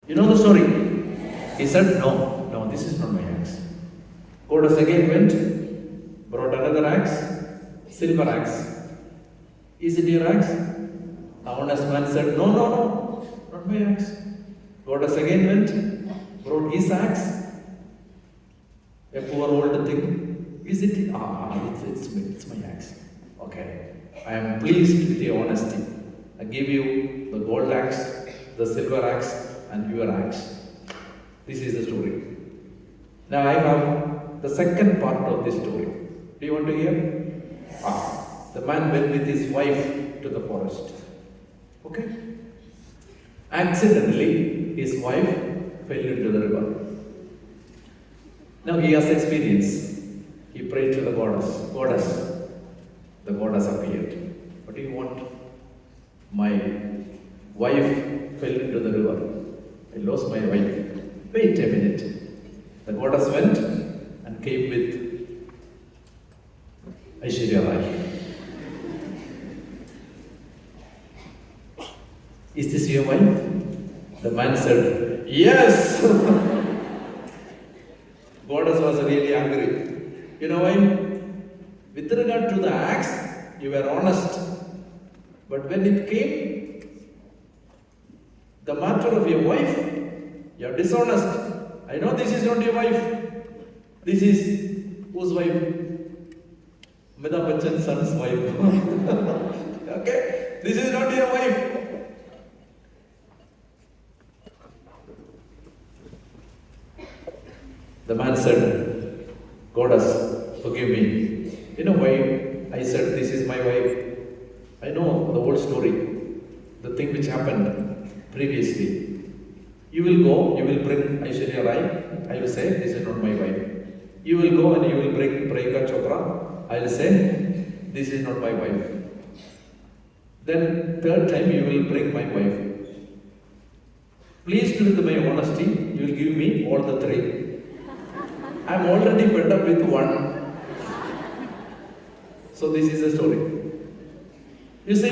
You know the story? He said, no, this is not my axe. Goddess again went, brought another axe, silver axe. Is it your axe? The honest man said, no, not my axe. Goddess again went, brought his axe, a poor old thing. Is it? It's my axe. Okay. I am pleased with your honesty. I give you the gold axe, the silver axe, and your axe. This is the story. Now I have the second part of this story. Do you want to hear? The man went with his wife to the forest. Okay? Accidentally, his wife fell into the river. Now he has experience. He prayed to the goddess. The goddess appeared. What do you want? My wife fell into the river. I lost my wife. Wait a minute. The goddess went and came with Aishwarya Rai. Is this your wife? The man said, yes. Goddess was really angry. You know why? With regard to the axe, you were honest. But when it came, the matter of your wife, you are dishonest. I know this is not your wife. This is whose wife? Amitabh Bachchan's son's wife. Okay? This is not your wife. The man said, Goddess, forgive me. You know why I said this is my wife? I know the whole story, the thing which happened previously. You will go, you will bring Aishwarya Rai. I will say, this is not my wife. You will go and you will bring Priyanka Chopra. I will say, this is not my wife. Then third time you will bring my wife. Please, with my honesty, you will give me all the three. I am already fed up with one. So this is the story. You see,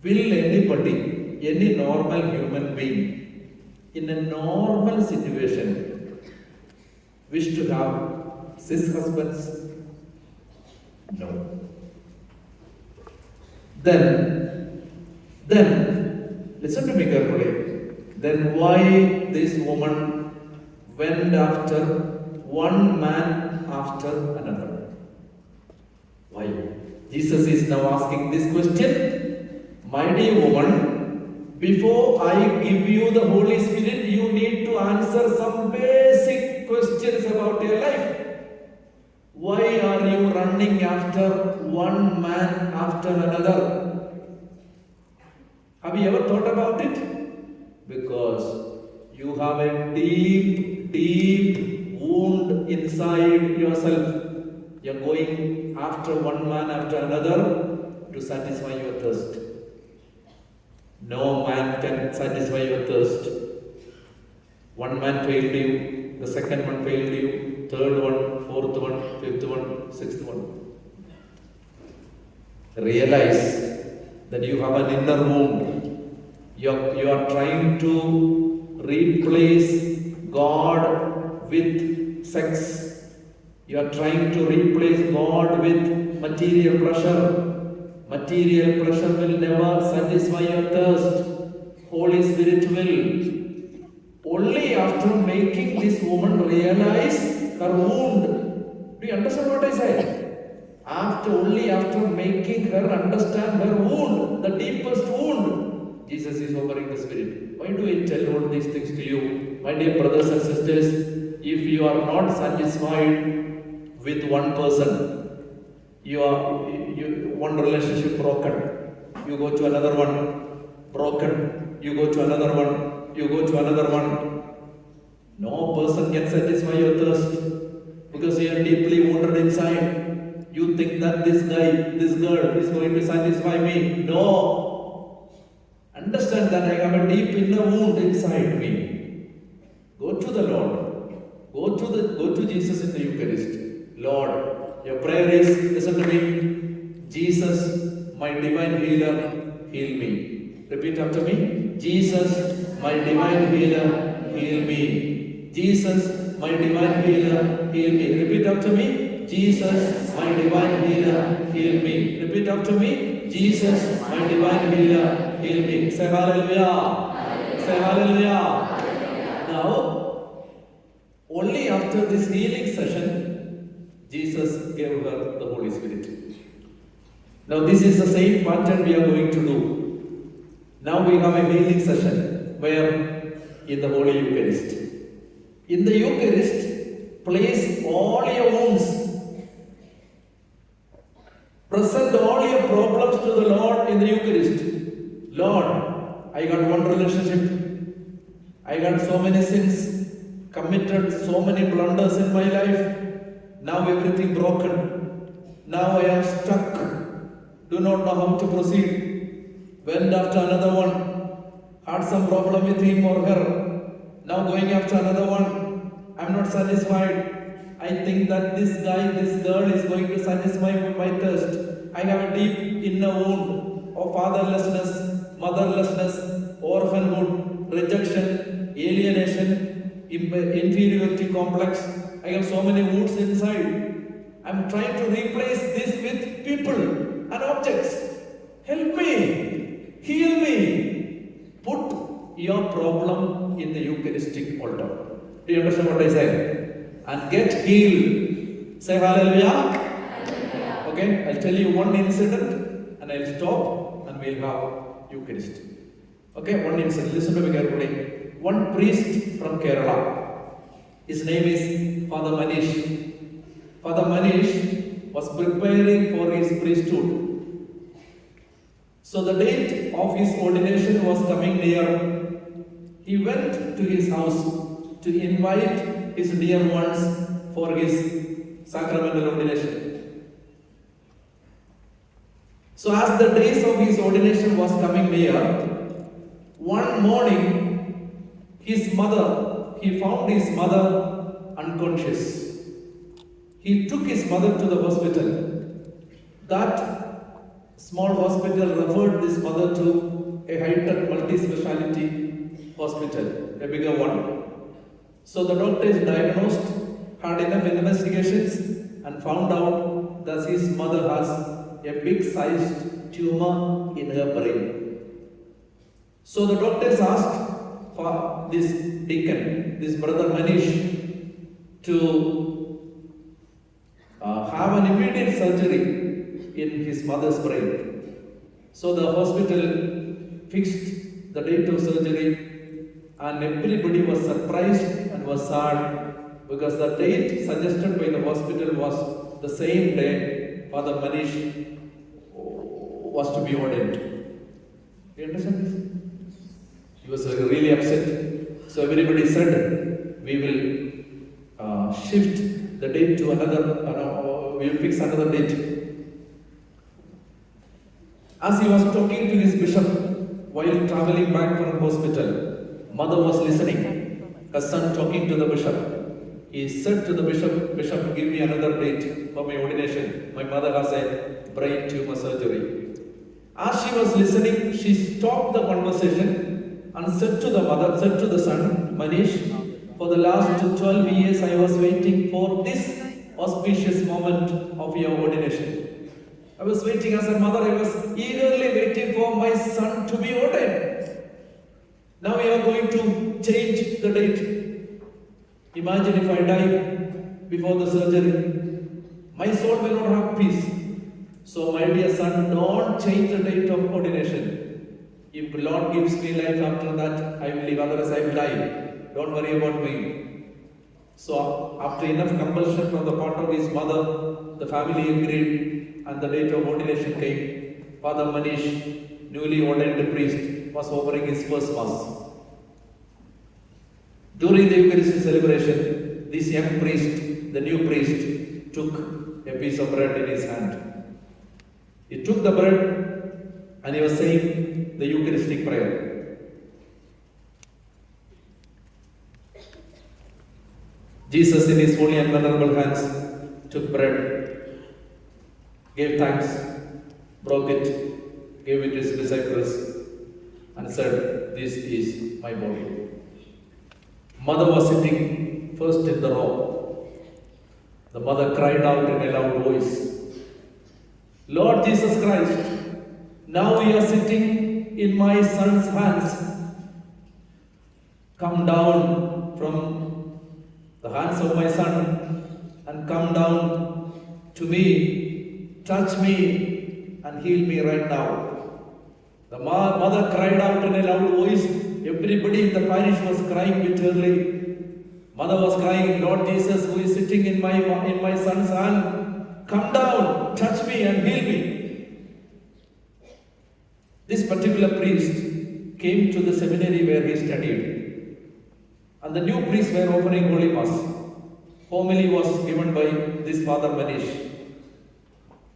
will anybody, any normal human being, in a normal situation, wish to have 6 husbands? No. Then, listen to me carefully. Then why this woman went after one man after another? Why? Jesus is now asking this question. My dear woman, before I give you the Holy Spirit, you need to answer some basic questions about your life. Why are you running after one man after another? Have you ever thought about it? Because you have a deep wound inside yourself. You are going after one man after another to satisfy your thirst. No man can satisfy your thirst. One man failed you, the second one failed you, third one, fourth one, fifth one, sixth one. Realize that you have an inner wound. You are trying to replace God with sex. You are trying to replace God with material pleasure. Material pleasure will never satisfy your thirst. Holy Spirit will. Only after making this woman realize her wound. Do you understand what I said? Only after making her understand her wound, the deepest wound, Jesus is offering the Spirit. Why do I tell all these things to you? My dear brothers and sisters, if you are not satisfied with one person, one relationship broken, you go to another one, broken, you go to another one, you go to another one. No person can satisfy your thirst because you are deeply wounded inside. You think that this guy, this girl is going to satisfy me. No. Understand that I have a deep inner wound inside me. Go to the Lord. Go to Jesus in the Eucharist. Lord, your prayer is, listen to me, Jesus, my divine healer, heal me. Repeat after me. Jesus, my divine healer, heal me. Jesus, my divine healer, heal me. Repeat after me. Jesus, my divine healer, heal me. Repeat after me. Jesus, my divine healer, heal me. Say hallelujah. Say hallelujah. Now, only after this healing session, Jesus gave her the Holy Spirit. Now, this is the same pattern we are going to do. Now we have a healing session where in the Holy Eucharist. In the Eucharist, place all your wounds. Present all your problems to the Lord in the Eucharist. Lord, I got one relationship. I got so many sins, committed so many blunders in my life. Now everything broken. Now I am stuck. Do not know how to proceed. Went after another one. Had some problem with him or her. Now going after another one. I'm not satisfied. I think that this guy, this girl is going to satisfy my thirst. I have a deep inner wound of fatherlessness, motherlessness, orphanhood, rejection, alienation, inferiority complex. I have so many wounds inside. I'm trying to replace this with people and objects. Help me. Heal me. Put your problem in the Eucharistic altar. Do you understand what I said? And get healed. Say hallelujah. Hallelujah. Okay, I'll tell you one incident and I'll stop and we'll have Eucharist. Okay, one incident. Listen to me carefully. One priest from Kerala. His name is Father Manish. Father Manish was preparing for his priesthood. So the date of his ordination was coming near. He went to his house to invite his dear ones for his sacramental ordination. So as the days of his ordination was coming near, one morning he found his mother unconscious. He took his mother to the hospital. That small hospital referred this mother to a high-tech multi-speciality hospital, a bigger one. So the doctors diagnosed, had enough investigations and found out that his mother has a big-sized tumor in her brain. So the doctors asked for this deacon, this brother Manish, to have an immediate surgery in his mother's brain. So the hospital fixed the date of surgery and everybody was surprised and was sad because the date suggested by the hospital was the same day Father Manish was to be ordained. Do you understand this? He was really upset. So everybody said, we will shift the date to another, we will fix another date. As he was talking to his bishop while traveling back from hospital, mother was listening, her son talking to the bishop. He said to the bishop, Bishop, give me another date for my ordination. My mother has a brain tumor surgery. As she was listening, she stopped the conversation and said to the mother, said to the son, Manish, for the last 12 years I was waiting for this auspicious moment of your ordination. I was waiting as a mother, I was eagerly waiting for my son to be ordained. Now you are going to change the date. Imagine if I die before the surgery. My soul will not have peace. So my dear son, don't change the date of ordination. If the Lord gives me life after that, I will live, otherwise I will die. Don't worry about me. So after enough compulsion from the part of his mother, the family agreed and the date of ordination came. Father Manish, newly ordained priest, was offering his first mass. During the Eucharistic celebration, this young priest, the new priest, took a piece of bread in his hand. He took the bread and he was saying the Eucharistic prayer. Jesus, in his holy and venerable hands, took bread, gave thanks, broke it, gave it to his disciples, and said, this is my body. Mother was sitting first in the row. The mother cried out in a loud voice, Lord Jesus Christ, now you are sitting in my son's hands. Come down from the hands of my son and come down to me, touch me and heal me right now. The mother cried out in a loud voice. Everybody in the parish was crying bitterly. Mother was crying, Lord Jesus, who is sitting in my son's hand, come down, touch me and heal me. This particular priest came to the seminary where he studied. And the new priests were offering Holy Mass. Homily was given by this Father Manish.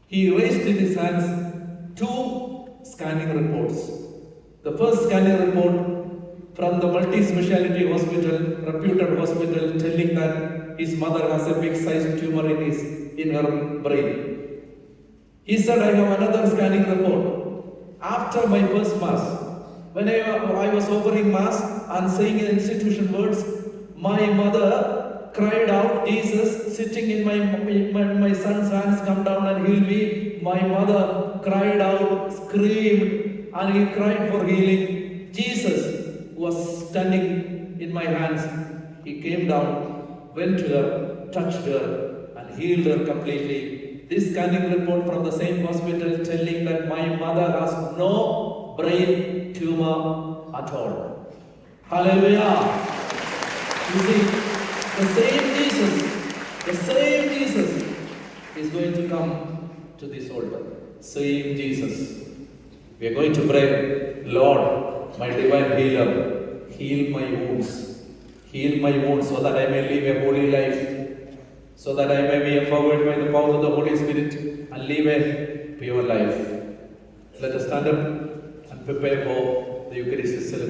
He raised in his hands 2 scanning reports. The first scanning report from the multi-speciality hospital, reputed hospital, telling that his mother has a big-sized tumor in her brain. He said, I have another scanning report. After my first Mass, when I was offering Mass and saying institution words, my mother cried out, Jesus, sitting in my son's hands, come down and heal me. My mother cried out, screamed, and he cried for healing. Jesus was standing in my hands. He came down, went to her, touched her, and healed her completely. This scanning report from the same hospital telling that my mother has no brain tumor at all. Hallelujah. You see, the same Jesus is going to come to this altar. Same Jesus. We are going to pray, Lord, my divine healer, heal my wounds. Heal my wounds so that I may live a holy life, so that I may be empowered by the power of the Holy Spirit and live a pure life. Let us stand up and prepare for the Eucharistic celebration.